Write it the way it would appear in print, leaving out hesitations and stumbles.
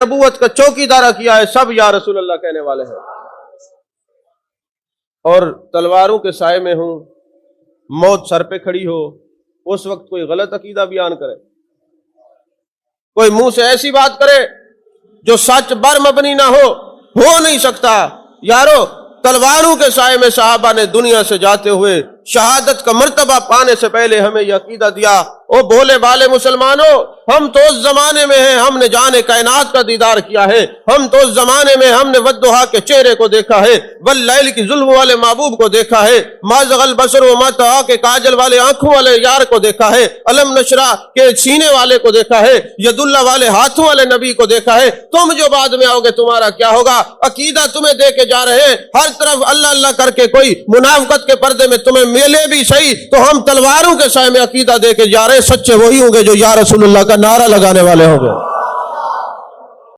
نبوت کا چوکیدارہ کیا ہے، سب یا رسول اللہ کہنے والے ہیں۔ اور تلواروں کے سائے میں ہوں، موت سر پہ کھڑی ہو، اس وقت کوئی غلط عقیدہ بیان کرے، کوئی منہ سے ایسی بات کرے جو سچ بر مبنی نہ ہو نہیں سکتا۔ یارو تلواروں کے سائے میں صحابہ نے دنیا سے جاتے ہوئے شہادت کا مرتبہ پانے سے پہلے ہمیں یہ عقیدہ دیا۔ او بولے بالے مسلمانوں، ہم تو اس زمانے میں ہیں، ہم نے جان کائنات کا دیدار کیا ہے، ہم تو اس زمانے میں ہم نے والضحیٰ کے چہرے کو دیکھا ہے، واللیل کی ظلم والے محبوب کو دیکھا ہے، ما زغ البصر وما طغیٰ کے کاجل والے آنکھوں والے یار کو دیکھا ہے، علم نشرہ کے سینے والے کو دیکھا ہے، ید اللہ والے ہاتھوں والے نبی کو دیکھا ہے۔ تم جو بعد میں آؤ گے تمہارا کیا ہوگا؟ عقیدہ تمہیں دے کے جا رہے ہیں، ہر طرف اللہ اللہ کر کے کوئی منافقت کے پردے میں تمہیں ملے بھی صحیح، تو ہم تلواروں کے سائے میں عقیدہ دے کے جا رہے ہیں، سچے وہی ہوں گے جو یا رسول اللہ کا نعرہ لگانے والے ہوں گے۔